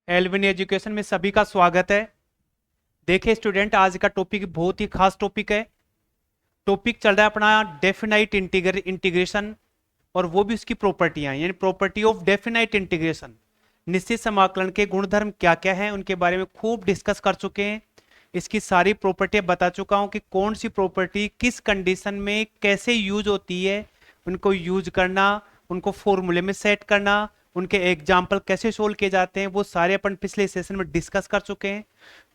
Alvin education में सभी का स्वागत है। देखिए स्टूडेंट, आज का टॉपिक बहुत ही खास टॉपिक है। टॉपिक चल रहा है अपना डेफिनाइट इंटीग्रेशन, और वो भी उसकी प्रॉपर्टियां, यानी प्रॉपर्टी ऑफ डेफिनाइट इंटीग्रेशन। निश्चित समाकलन के गुणधर्म क्या क्या हैं, उनके बारे में खूब डिस्कस कर चुके हैं। इसकी सारी प्रॉपर्टियां बता चुका हूं कि कौन सी प्रॉपर्टी किस कंडीशन में कैसे यूज होती है, उनको यूज करना, उनको फॉर्मूले में सेट करना, उनके एग्जाम्पल कैसे सोल्व किए जाते हैं, वो सारे अपन पिछले सेशन में डिस्कस कर चुके हैं।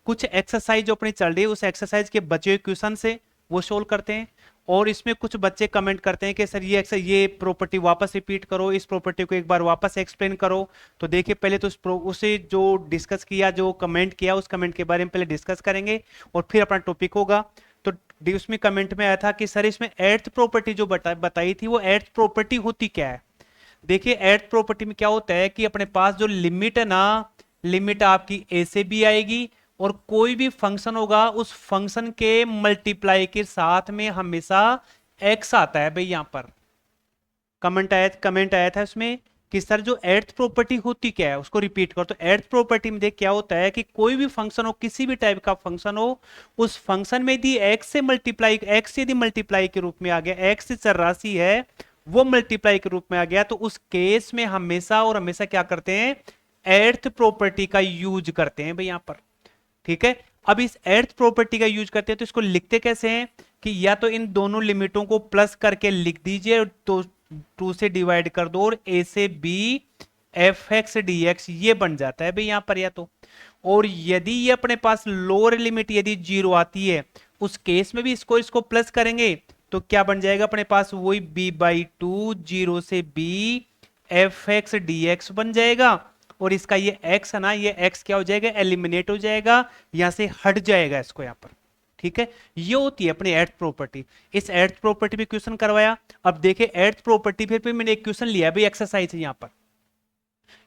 कुछ एक्सरसाइज जो अपनी चल रही है उस एक्सरसाइज के बचे हुए क्वेश्चन से वो सोल्व करते हैं। और इसमें कुछ बच्चे कमेंट करते हैं कि सर ये प्रॉपर्टी वापस रिपीट करो, इस प्रॉपर्टी को एक बार वापस एक्सप्लेन करो। तो देखिए, पहले तो उसे जो डिस्कस किया, जो कमेंट किया, उस कमेंट के बारे में पहले डिस्कस करेंगे और फिर अपना टॉपिक होगा। तो उसमें कमेंट में आया था कि सर इसमें एर्थ प्रॉपर्टी जो बताई थी, वो एर्थ प्रॉपर्टी होती क्या है। देखिए, एर्थ प्रॉपर्टी में क्या होता है कि अपने पास जो लिमिट है ना, लिमिट आपकी ए से बी आएगी, और कोई भी फंक्शन होगा उस फंक्शन के मल्टीप्लाई के साथ में हमेशा एक्स आता है। भाई यहां पर कमेंट आया था उसमें कि सर जो एर्थ प्रॉपर्टी होती क्या है, उसको रिपीट करो। तो एर्थ प्रॉपर्टी में देख क्या होता है कि कोई भी फंक्शन हो, किसी भी टाइप का फंक्शन हो, उस फंक्शन में यदि एक्स यदि मल्टीप्लाई के रूप में आ गया, एक्स चर राशि है, वो मल्टीप्लाई के रूप में आ गया, तो उस केस में हमेशा और हमेशा क्या करते हैं, एर्थ प्रॉपर्टी का यूज करते हैं भाई यहां पर। ठीक है। अब इस एर्थ प्रॉपर्टी का यूज करते हैं तो इसको लिखते कैसे हैं कि या तो इन दोनों लिमिटों को प्लस करके लिख दीजिए, तो 2 से डिवाइड कर दो, और ए से B F X D x ये बन जाता है भाई यहां पर। या तो, और यदि ये अपने पास लोअर लिमिट यदि 0 आती है, उस केस में भी इसको इसको प्लस करेंगे, तो क्या बन जाएगा अपने पास, वही b/2 0 से b F X D x बन जाएगा। और इसका ये x है ना, ये x क्या हो जाएगा, एलिमिनेट हो जाएगा, यहां से हट जाएगा इसको यहां पर। ठीक है। ये होती है अपनी एर्थ प्रॉपर्टी। इस एर्थ प्रॉपर्टी पे क्वेश्चन करवाया। अब देखिए एर्थ प्रॉपर्टी फिर मैंने एक क्वेश्चन लिया भाई, एक्सरसाइज है यहां पर।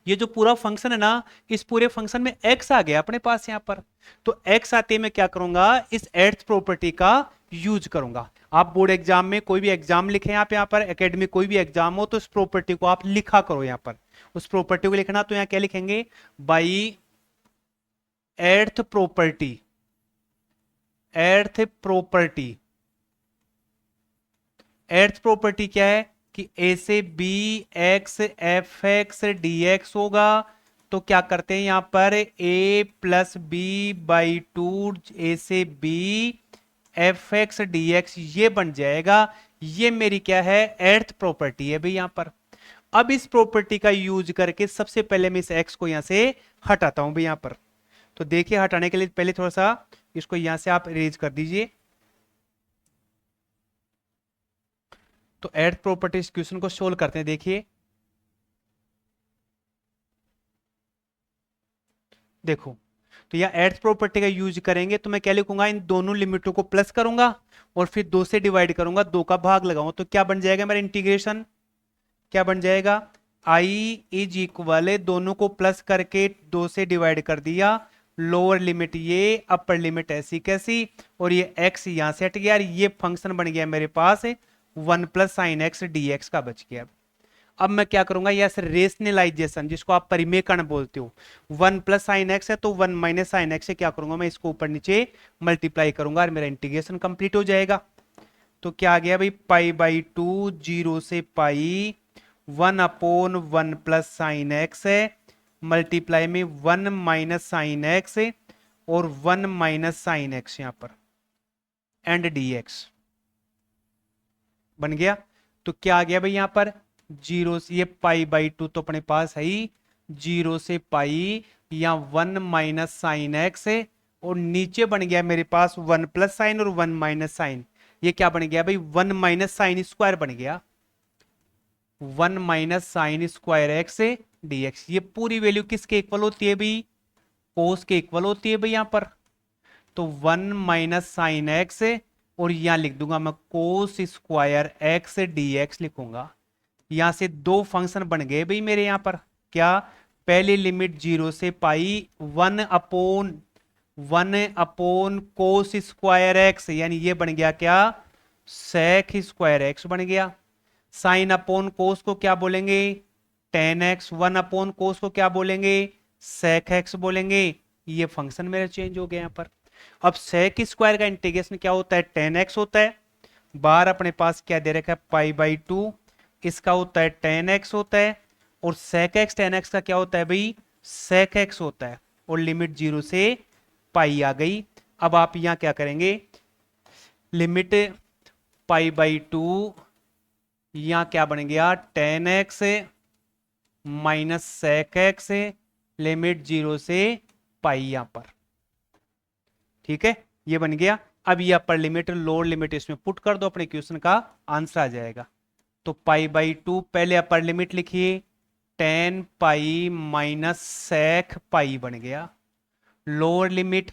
ये जो पूरा फंक्शन है ना, इस पूरे फंक्शन में x आ गया अपने पास यहां पर। तो x आते मैं क्या करूंगा, इस एर्थ प्रॉपर्टी का यूज करूंगा। आप बोर्ड एग्जाम में कोई भी एग्जाम लिखे आप यहां पर, एकेडमिक कोई भी एग्जाम हो, तो इस प्रॉपर्टी को आप लिखा करो यहां पर। उस प्रॉपर्टी को लिखना, तो यहां क्या लिखेंगे, by earth property. Earth property, earth property क्या है कि ए से B X F X D X होगा। तो क्या करते हैं यहां पर, a प्लस b/2 ए से b F X D x ये बन जाएगा। ये मेरी क्या है, एर्थ प्रॉपर्टी है भाई यहां पर। अब इस प्रॉपर्टी का यूज करके सबसे पहले मैं इस x को यहां से हटाता हूं भाई यहां पर। तो देखिए, हटाने के लिए पहले थोड़ा सा इसको यहां से आप इरेज कर दीजिए। तो एर्थ प्रॉपर्टी इस क्वेश्चन को सोल्व करते हैं। देखिए, देखो, तो यह एर्थ प्रॉपर्टी का यूज करेंगे, तो मैं क्या लिखूंगा, इन दोनों लिमिटों को प्लस करूंगा और फिर 2 से डिवाइड करूंगा, 2 का भाग लगाऊंगा, तो क्या बन जाएगा मेरा इंटीग्रेशन, क्या बन जाएगा, i इज इक्वल है, दोनों को प्लस करके 2 से डिवाइड कर दिया, लोअर लिमिट ये, अपर लिमिट ऐसी कैसी, और ये x यहां से हट गया, ये फंक्शन बन गया मेरे पास 1 plus sine x D x का बच गया। अब मैं क्या करूंगा, यस रेशनलाइजेशन, जिसको आप परिमेयकरण बोलते हो, 1 प्लस साइन एक्स है तो 1 माइनस साइन एक्स से क्या करूंगा, मैं इसको ऊपर नीचे मल्टीप्लाई करूंगा और मेरा इंटीग्रेशन कंप्लीट हो जाएगा। तो क्या आ गया भाई, π/2 0 से पाई 1/1 प्लस साइन एक्स है, मल्टीप्लाई में 1 माइनस साइन एक्स और 1 माइनस साइन एक्स यहां पर, एंड dx बन गया। तो क्या आ गया भाई यहां पर, 0 से ये π/2 तो अपने पास है ही, 0 से पाई या 1 माइनस साइन एक्स है, और नीचे बन गया मेरे पास 1 प्लस साइन और 1 माइनस साइन। ये क्या बन गया भाई, 1 माइनस साइन स्क्वायर बन गया, 1 minus sine square x D x. ये पूरी वैल्यू किसके इक्वल होती है भाई, कोस के इक्वल होती है भाई यहां पर। तो 1 माइनस साइन एक्स, और यहां लिख दूंगा मैं cos square x D x लिखूंगा। यहां से दो फंक्शन बन गए भाई मेरे यहां पर। क्या, पहली लिमिट 0 से पाई 1/1 कोस स्क्वायर एक्स, यानी ये बन गया क्या, सेक स्क्वायर एक्स बन गया। साइन अपॉन कोस को क्या बोलेंगे, टेन एक्स, 1/कोस को क्या बोलेंगे, sec x बोलेंगे, ये फंक्शन मेरा चेंज हो गया यहाँ पर। अब sec स्क्वायर का इंटीग्रेशन क्या होता है, tan x होता है। बाहर अपने पास क्या दे रखा है, π/2, इसका होता है tan x होता है। और sec x tan x का क्या होता है भाई, sec x होता है। और लिमिट 0 से पाई आ गई। अब आप यहां क्या करेंगे, लिमिट π/2, यहां क्या बन गया, tan x minus sec x, limit 0 से पाई यहां पर। ठीक है, ये बन गया। अब ये अपर लिमिट लोअर लिमिट इसमें पुट कर दो, अपने क्वेश्चन का आंसर आ जाएगा। तो π/2 पहले अपर लिमिट लिखिए, tan पाई माइनस sec पाई बन गया। लोअर लिमिट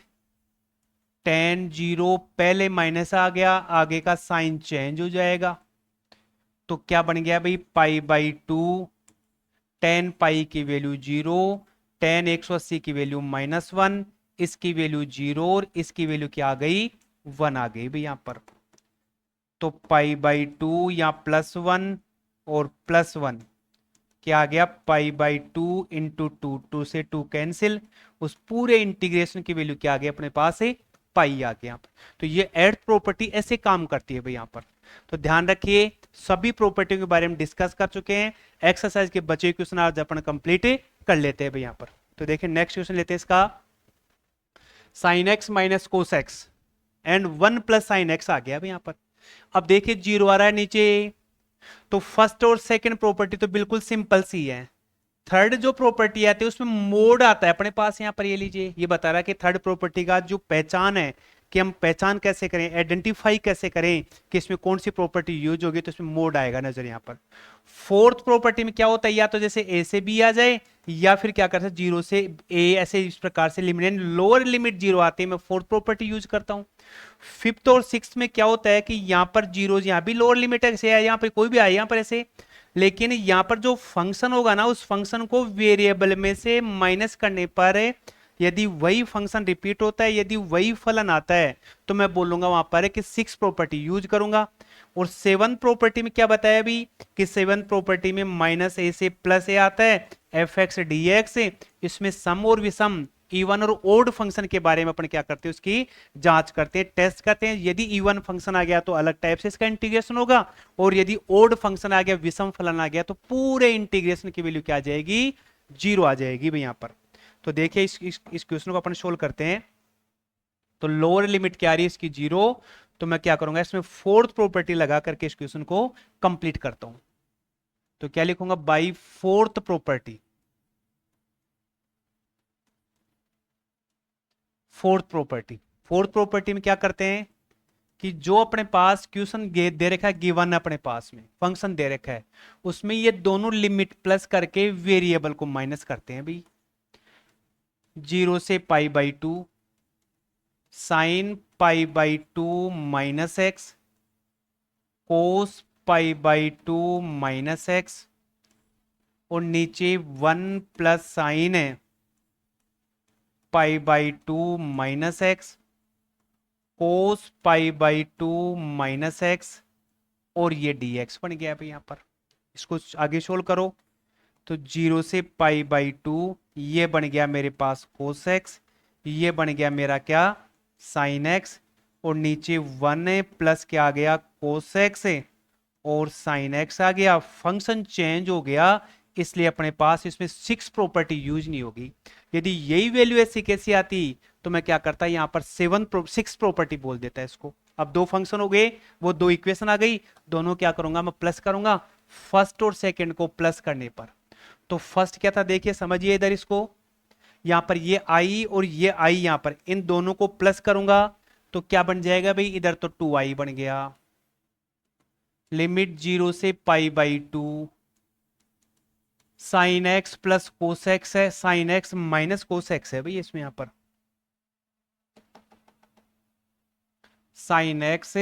tan 0, पहले माइनस आ गया, आगे का साइन चेंज हो जाएगा। तो क्या बन गया भाई, π/2, tan पाई की वैल्यू 0, tan 180 की वैल्यू -1, इसकी वैल्यू 0 और इसकी वैल्यू क्या आ गई, 1 आ गई भाई यहां पर। तो π/2 या +1 और +1 क्या आ गया, π/2 इंटू 2, 2 से 2 कैंसिल, उस पूरे इंटीग्रेशन की वैल्यू क्या आ गई अपने पास है, पाई आ गया यहाँ पर। तो ये एर्थ प्रॉपर्टी ऐसे काम करती है भाई यहाँ पर। तो ध्यान रखिए, सभी प्रॉपर्टी के बारे में डिस्कस कर चुके हैं। एक्सरसाइज के बचे क्वेश्चन आज अपन कंप्लीट कर लेते हैं भाई यहाँ पर। तो देखिए नेक्स्ट क्वेश्चन लेते हैं इसका, sine x minus cos x and 1 plus sine x आ गया भाई यहाँ पर। अब देखिए 0 आ रहा है नीचे, तो फर्स्ट और सेकंड प्रॉपर्टी तो बिल्कुल सिंपल सी है। थर्ड जो प्रॉपर्टी आती है उसमें मोड आता है अपने पास। यहां पर ये लीजिए, ये बता रहा है कि थर्ड प्रॉपर्टी का जो पहचान है, कि हम पहचान कैसे करें, आइडेंटिफाई कैसे करें कि इसमें कौन सी प्रॉपर्टी यूज होगी, तो इसमें मोड आएगा नजर यहां पर। फोर्थ प्रॉपर्टी में क्या होता है, या तो जैसे ए से बी आ जाए, या फिर क्या कर सकते 0 से ए, ऐसे इस प्रकार से लिमिट लोअर लिमिट 0 आती है, मैं फोर्थ प्रॉपर्टी यूज करता हूं। फिफ्थ और सिक्स में क्या होता है कि यहां पर जीरो, यहां भी लोअर लिमिट ऐसे है, यहां पर कोई भी आए यहां पर ऐसे, लेकिन यहां पर जो फंक्शन होगा ना, उस फंक्शन को वेरिएबल में से माइनस करने पर यदि वही फंक्शन रिपीट होता है, यदि वही फलन आता है, तो मैं बोलूंगा वहां पर कि सिक्स प्रॉपर्टी यूज करूंगा। और सेवन प्रॉपर्टी में क्या बताया अभी, कि सेवन प्रॉपर्टी में -a से +a आता है, f(x) dx, इसमें सम और विषम, इवन और ओड फंक्शन के बारे में अपन क्या करते हैं, उसकी जांच करते हैं, टेस्ट करते हैं। यदि इवन फंक्शन आ गया तो अलग टाइप से इसका इंटीग्रेशन होगा, और यदि ओड फंक्शन आ गया, विषम फलन आ गया, तो पूरे इंटीग्रेशन की वैल्यू क्या आ जाएगी, 0 आ जाएगी भाई यहां पर। तो देखिए इस क्वेश्चन को अपन सोल्व करते हैं। तो लोअर लिमिट क्या आ रही है इसकी, 0। तो मैं क्या करूंगा, इसमें फोर्थ प्रॉपर्टी लगा करके इस क्वेश्चन को कंप्लीट करता हूं। तो क्या लिखूंगा, by fourth property. Fourth property में क्या करते हैं कि जो अपने पास क्वेश्चन दे रखा है, गिवन अपने पास में फंक्शन दे रखा है, उसमें ये दोनों लिमिट प्लस करके वेरिएबल को माइनस करते हैं भाई। 0 से π/2, साइन π/2 माइनस एक्स, कोस π/2 माइनस एक्स, और नीचे 1 प्लस साइन है π/2 माइनस एक्स, कोस π/2 माइनस एक्स, और ये dx बन गया भाई यहां पर। इसको आगे सोल्व करो, तो 0 से π/2, ये बन गया मेरे पास कोस एक्स, ये बन गया मेरा क्या, साइन एक्स, और नीचे 1 है प्लस क्या आ गया, कोस एक्स है, और साइन एक्स आ गया। फंक्शन चेंज हो गया, इसलिए अपने पास इसमें सिक्स प्रॉपर्टी यूज नहीं होगी। यदि यही वैल्यू ऐसी कैसी आती, तो मैं क्या करता यहां पर सिक्स प्रॉपर्टी बोल देता है इसको। अब दो फंक्शन हो गए, वो दो इक्वेशन आ गई, दोनों क्या करूंगा मैं, प्लस करूंगा, फर्स्ट और सेकंड को प्लस करने पर। तो फर्स्ट क्या था, देखिए समझिए इधर इसको, यहां पर ये आई और ये आई, यहां पर इन दोनों को प्लस करूंगा, तो क्या बन जाएगा भाई, इधर तो 2i बन गया। लिमिट 0 से π/2, sine x plus cos x है, sine x minus cos x है भाई इसमें, यहां पर sine x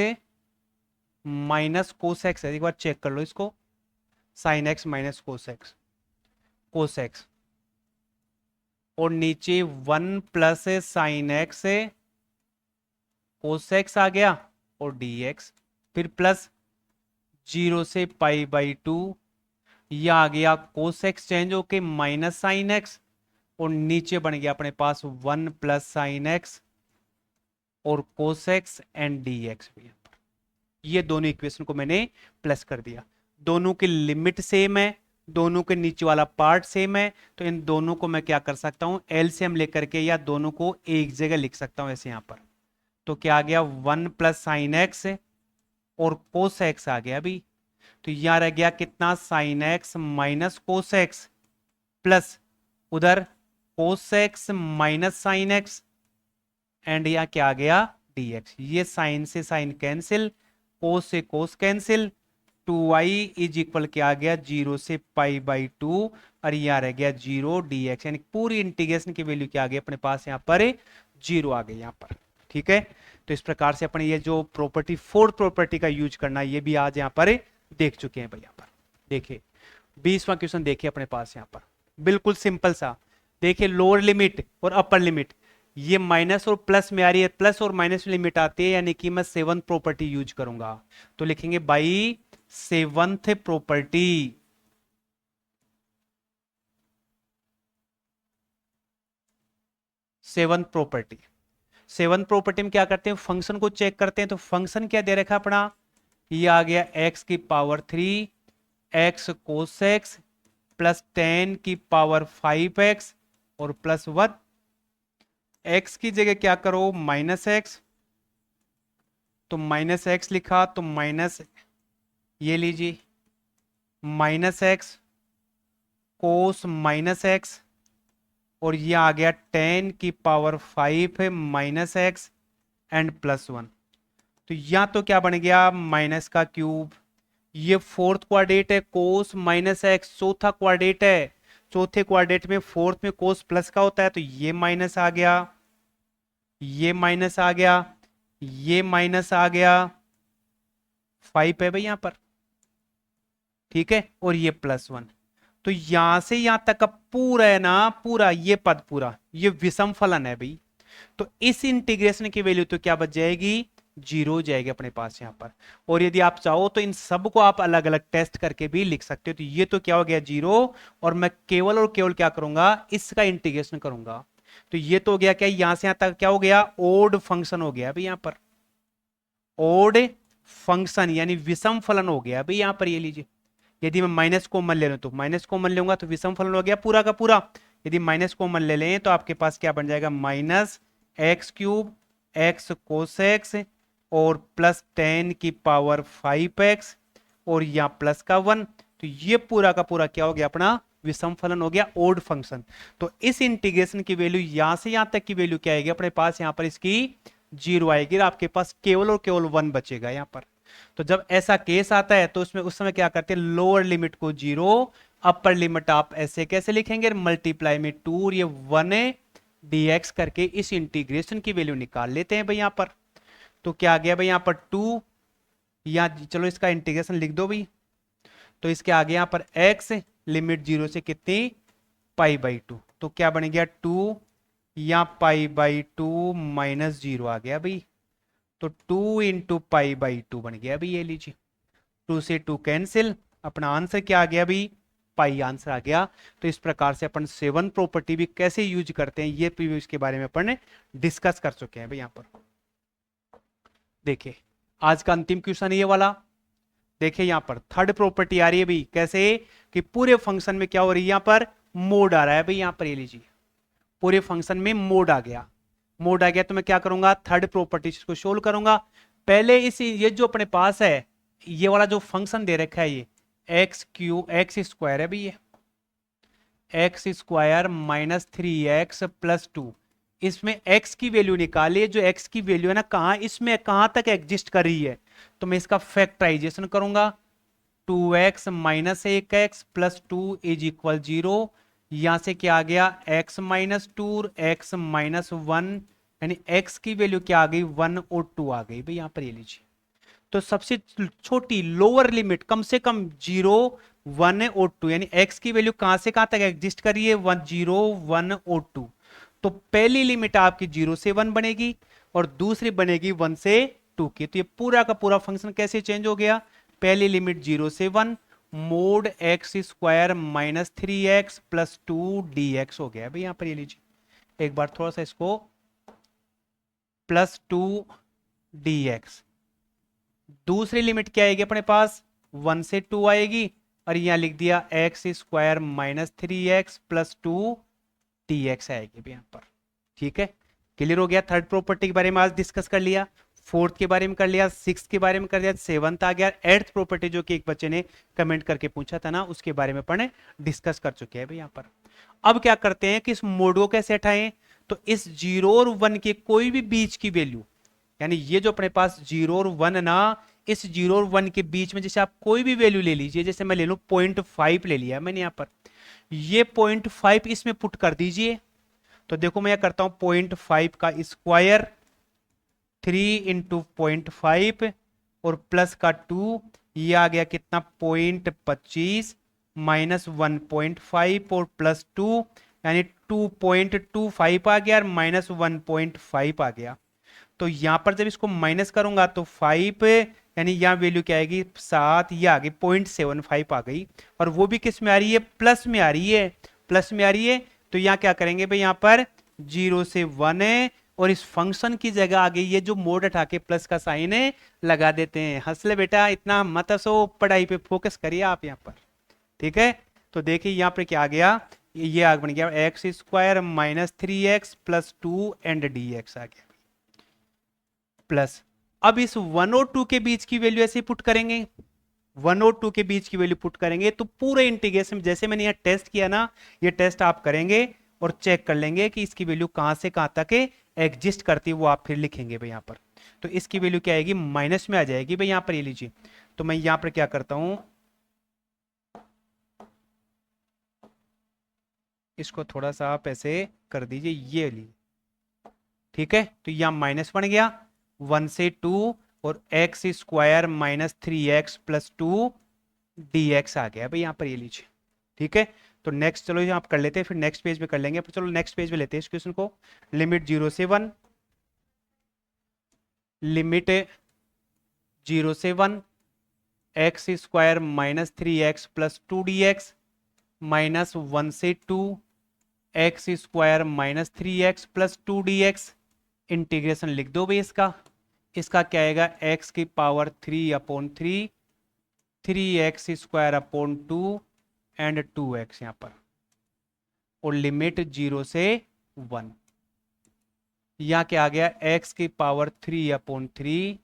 minus cos x है, एक बार चेक कर लो इसको, sine x minus cos x, और नीचे 1 plus sine x cos x आ गया, और dx, फिर प्लस 0 से π/2, यह आ गया कोस एक्स चेंज होके माइनस साइन एक्स, और नीचे बन गया अपने पास 1 प्लस साइन एक्स और कोस एक्स एंड डी एक्स भी। ये दोनों इक्वेशन को मैंने प्लस कर दिया, दोनों की लिमिट सेम है, दोनों के नीचे वाला पार्ट सेम है, तो इन दोनों को मैं क्या कर सकता हूं, एलसीएम लेकर के या दोनों को एक जगह लिख सकता हूं ऐसे यहां पर। तो क्या आ गया 1 प्लस साइन एक्स और कोस एक्स आ गया अभी। तो यहां रह गया कितना, sine x minus cos x plus उधर cos x minus sine x and यहां क्या आ गया डी एक्स। ये साइन से साइन कैंसिल, कोस से cos cancel, 2i is equal क्या आ गया 0 से पाई बाई 2 और यहां रह गया 0 dx, यानी पूरी इंटीग्रेशन की वैल्यू क्या आ गई अपने पास यहां पर 0 आ गई यहां पर। ठीक है, तो इस प्रकार से अपने ये जो प्रॉपर्टी फोर्थ प्रॉपर्टी का यूज करना ये भी आज यहां पर देख चुके हैं भाई। यहां पर देखिए 20वां क्वेश्चन देखिए अपने पास यहां पर बिल्कुल सिंपल सा। देखिए लोअर लिमिट और अपर लिमिट ये माइनस और प्लस में आ रही है, प्लस और माइनस लिमिट आती है, यानी कि मैं सेवंथ प्रॉपर्टी यूज करूंगा। तो लिखेंगे by seventh property, seventh property. Seventh property में क्या करते हैं, फंक्शन को चेक करते हैं। तो फंक्शन क्या दे रखा अपना, ये आ गया x की पावर 3 x कोस एक्स प्लस 10 की पावर 5x और प्लस 1। x की जगह क्या करो माइनस एक्स, तो माइनस एक्स लिखा, तो माइनस ये लीजिए माइनस एक्स कोस माइनस एक्स और ये आ गया 10 की पावर 5 है माइनस एक्स एंड प्लस 1। तो या तो क्या बन गया माइनस का क्यूब, ये फोर्थ क्वाड्रेट है, कोस माइनस एक्स चौथा क्वाड्रेट है, चौथे क्वाड्रेट में फोर्थ में कोस प्लस का होता है, तो ये माइनस आ गया, ये माइनस आ गया, ये माइनस आ गया, 5 है भाई यहां पर। ठीक है, और ये प्लस 1। तो यहां से यहां तक का पूरा है ना, पूरा ये पद पूरा ये विषम फलन है भाई। तो इस इंटीग्रेशन की वैल्यू तो क्या बच जाएगी 0 हो जाएगी अपने पास यहां पर। और यदि आप चाहो तो इन सब को आप अलग अलग टेस्ट करके भी लिख सकते हो। तो ये तो क्या हो गया 0 और मैं केवल और केवल क्या करूंगा इसका इंटीग्रेशन करूंगा। तो ये तो हो गया क्या, यहां से यहां तक क्या हो गया ओड फंक्शन हो गया भाई यहां पर, ओड फंक्शन यानी विषम फलन हो गया भाई यहां पर। ये लीजिए यदि मैं माइनस कॉमन ले लूं तो माइनस कॉमन लूंगा तो विषम फलन हो गया पूरा का पूरा। यदि माइनस कॉमन ले लें तो आपके पास क्या बन जाएगा minus x cube x cos x और प्लस 10 की पावर 5x और यहां प्लस का 1। तो ये पूरा का पूरा क्या हो गया अपना विषम फलन हो गया ओड फंक्शन। तो इस इंटीग्रेशन की वैल्यू यहां से यहां तक की वैल्यू क्या आएगी अपने पास यहां पर इसकी 0 आएगी, आपके पास केवल और केवल 1 बचेगा यहां पर। तो जब ऐसा केस आता है तो उसमें उस समय क्या करते हैं लोअर लिमिट को 0, अपर लिमिट आप ऐसे कैसे लिखेंगे मल्टीप्लाई में 2 और ये 1 dx करके इस इंटीग्रेशन की वैल्यू निकाल लेते हैं भाई यहां पर। तो क्या आ गया भाई यहां पर 2, या चलो इसका इंटीग्रेशन लिख दो भाई। तो इसके आगे यहां पर x लिमिट 0 से कितनी पाई बाई 2, तो क्या बन गया 2 या पाई बाई 2 माइनस 0 आ गया भाई। तो 2 इंटू पाई बाई 2 बन गया भाई। ये लीजिए 2 से 2 कैंसिल, अपना आंसर क्या आ गया भाई पाई आंसर आ गया। तो इस प्रकार से अपन 7 प्रॉपर्टी भी कैसे यूज करते हैं ये भी इसके बारे में अपन डिस्कस कर चुके हैं भाई यहां पर। देखिए आज का अंतिम क्वेश्चन ये वाला, देखिए यहां पर थर्ड प्रॉपर्टी आ रही है भाई कैसे कि पूरे फंक्शन में क्या हो रही है यहां पर मोड आ रहा है भाई यहां पर। ये लीजिए पूरे फंक्शन में मोड आ गया, मोड आ गया तो मैं क्या करूंगा थर्ड प्रॉपर्टी को सोल्व करूंगा। पहले इस ये जो अपने पास है ये वाला जो फंक्शन दे रखा है ये एक्स स्क्वायर है भाई, ये x square minus 3x plus 2, इसमें x की वैल्यू निकालिए। जो x की वैल्यू है ना कहां इसमें कहां तक एग्जिस्ट कर रही है, तो मैं इसका फैक्टराइजेशन करूंगा। 2x minus 1x plus 2 is equal 0, यहां से क्या आ गया x माइनस 2 x माइनस 1, यानी x की वैल्यू क्या आ गई 1 और 2 आ गई भाई यहां पर। ये लीजिए तो सबसे छोटी लोअर लिमिट कम से कम 0 1 और 2, यानी x की वैल्यू कहां से कहां तक एग्जिस्ट कर रही है 1 0 1 और 2। तो पहली लिमिट आपकी 0 से 1 बनेगी और दूसरी बनेगी 1 से 2 की। तो ये पूरा का पूरा फंक्शन कैसे चेंज हो गया, पहली लिमिट 0 से 1 mode x square minus 3x plus 2 dx हो गया भाई यहां पर, ये लीजिए एक बार थोड़ा सा इसको, प्लस 2 dx। दूसरी लिमिट क्या आएगी अपने पास, 1 से 2 आएगी, और यहां लिख दिया x square minus 3x plus 2 dx आएगी भी यहां पर। ठीक है, क्लियर हो गया। थर्ड प्रॉपर्टी के बारे में आज डिस्कस कर लिया, फोर्थ के बारे में कर लिया, सिक्स के बारे में कर लिया, सेवंथ आ गया, एट्थ प्रॉपर्टी जो कि एक बच्चे ने कमेंट करके पूछा था ना, उसके बारे में पढ़े डिस्कस कर चुके हैं भाई यहाँ पर। अब क्या करते हैं कि इस मोड को कैसे हटाएं, तो इस 0 और 1 के कोई भी बीच की वैल्यू, यानी ये जो अपने पास 0 और 1 ना, इस 0 और 1 के बीच में जैसे आप कोई भी वैल्यू ले लीजिए, जैसे मैं ले लूं 0.5 ले लिया मैंने यहाँ पर, ये 0.5 इसमें पुट कर दीजिए। तो देखो मैं क्या करता हूं, 0.5 का स्क्वायर 3 इंटू 0.5 और प्लस का 2, ये आ गया कितना 0.25 माइनस 1.5 और प्लस 2 यानी 2.25 आ गया और माइनस 1.5 आ गया। तो यहां पर जब इसको माइनस करूंगा तो 5, यानी यहां वैल्यू क्या आएगी 7, ये आ गई 0.75 आ गई, और वो भी किस में आ रही है, प्लस में आ रही है, प्लस में आ रही है। तो यहां क्या करेंगे भाई, यहां पर 0 से 1 है, और इस फंक्शन की जगह आ गई ये जो मोड हटा के प्लस का साइन है लगा देते हैं। हंसले बेटा, इतना मत हंसो, पढ़ाई पे फोकस करिए आप यहां पर। ठीक है, तो देखिए यहां पर क्या आ गया, ये आग बन गया x square minus 3x plus 2 and dx आ गया प्लस। अब इस 1 और 2 के बीच की वैल्यू ऐसे पुट करेंगे, 1 और 2 के बीच की वैल्यू पुट करेंगे, तो पूरे इंटीग्रेशन जैसे मैंने यहाँ टेस्ट किया ना, ये टेस्ट आप करेंगे और चेक कर लेंगे कि इसकी वैल्यू कहां से कहां तक एग्जिस्ट करती है, वो आप फिर लिखेंगे भाई यहाँ पर। तो इसकी वैल्यू क्या आएगी, माइनस में आ जाएगी भाई यहाँ पर, ये लीजिए। तो मैं यहाँ पर क्या करता हूं, इसको थोड़ा सा आप ऐसे कर दीजिए, ये लीजिए। ठीक है, तो यहां माइनस बन गया 1 से 2 और x square minus 3x plus 2 dx आ गया भाई यहाँ पर, ये लीजिए। ठीक है, तो नेक्स्ट चलो ये आप कर लेते हैं, फिर नेक्स्ट पेज पे कर लेंगे। चलो नेक्स्ट पेज पे लेते हैं इस क्वेश्चन को। लिमिट 0 से 1, लिमिट 0 से 1 x square minus 3x plus 2 dx minus 1 से 2 x square minus 3x plus 2 dx। Integration लिख दो भाई इसका, इसका क्या आएगा x की power 3/3, 3x square upon 2 and 2x यहां पर, और लिमिट 0 से 1। यहां क्या आ गया x की power 3/3,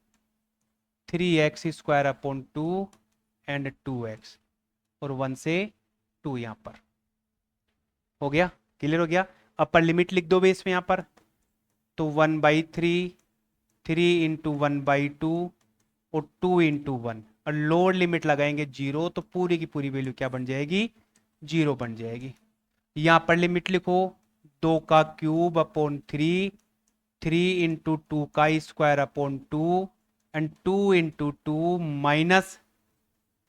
3x square upon 2 and 2x, और 1 से 2 यहां पर हो गया, क्लियर हो गया। अपर लिमिट लिख दो भाई इसमें यहां पर, तो 1/3, 3 इंटू 1/2 और 2 इंटू 1, और लोअर लिमिट लगाएंगे 0, तो पूरी की पूरी वैल्यू क्या बन जाएगी, 0 बन जाएगी। यहां पर लिमिट लिखो 2 का क्यूब अपॉन 3, 3 इंटू 2 का square upon 2 and 2 into 2 minus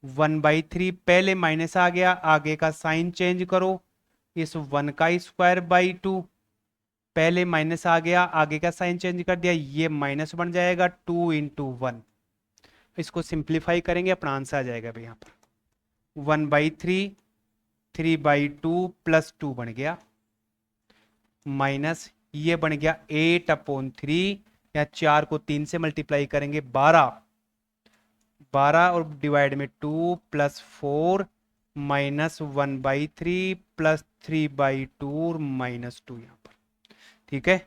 1/3, पहले माइनस आ गया, आगे का साइन चेंज करो, इस 1 का स्क्वायर बाई 2, पहले माइनस आ गया, आगे का साइन चेंज कर दिया, ये माइनस बन जाएगा 2 इंटू 1। इसको सिंप्लीफाई करेंगे, अपना आंसर आ जाएगा भाई यहाँ पर 1/3, 3/2 प्लस 2 बन गया, माइनस ये बन गया 8/3, या 4 को 3 से मल्टीप्लाई करेंगे 12, 12 और डिवाइड में 2 प्लस 4 माइनस 1/3 प्लस 3/2 माइनस 2 यहाँ पर। ठीक है,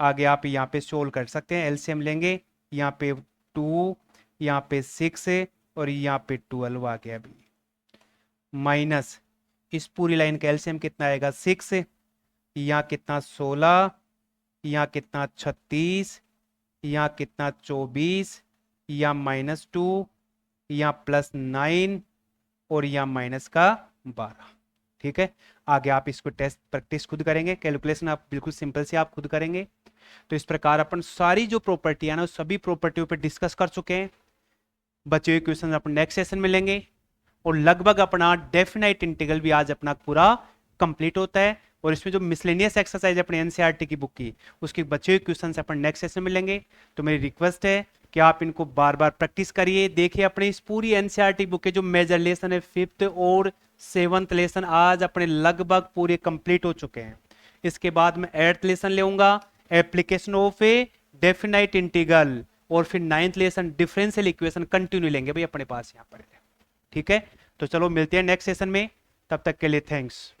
आगे आप यहाँ पे सोल्व कर सकते हैं, एलसीएम लेंगे, यहाँ पे 2, यहाँ पे 6 है, और यहाँ पे 12 आ गया अभी, माइनस इस पूरी लाइन का एलसीएम कितना आएगा 6 है, यहाँ कितना 16, यहाँ कितना 36, यहाँ कितना 24, यहाँ -2, यहाँ +9 और यहाँ माइनस का 12। ठीक है, आगे आप इसको टेस्ट प्रैक्टिस खुद करेंगे, कैलकुलेशन आप बिल्कुल सिंपल से आप खुद करेंगे। तो इस प्रकार अपन सारी जो प्रॉपर्टी है ना, उस सभी प्रॉपर्टियों पे डिस्कस कर चुके हैं। बचे हुए क्वेश्चन अपन नेक्स्ट सेशन में लेंगे, और लगभग अपना डेफिनाइट इंटीग्रल भी आज अपना पूरा कंप्लीट होता है। और इसमें जो मिसलेनियस एक्सरसाइज अपने एनसीईआरटी की बुक की, उसके बचे हुए क्वेश्चन अपन नेक्स्ट सेशन में लेंगे। तो मेरी रिक्वेस्ट है कि आप इनको बार बार प्रैक्टिस करिए। देखिए अपने इस पूरी एनसीईआरटी बुक के जो मेजर लेसन है 5th और 7th लेसन आज अपने लगभग पूरे कंप्लीट हो चुके हैं। इसके बाद मैं 8th लेसन लेऊंगा, application of a definite integral, और फिर 9th lesson differential equation continue लेंगे भाई अपने पास यहाँ पर। ठीक है, तो चलो मिलते हैं नेक्स्ट सेशन में, तब तक के लिए थैंक्स।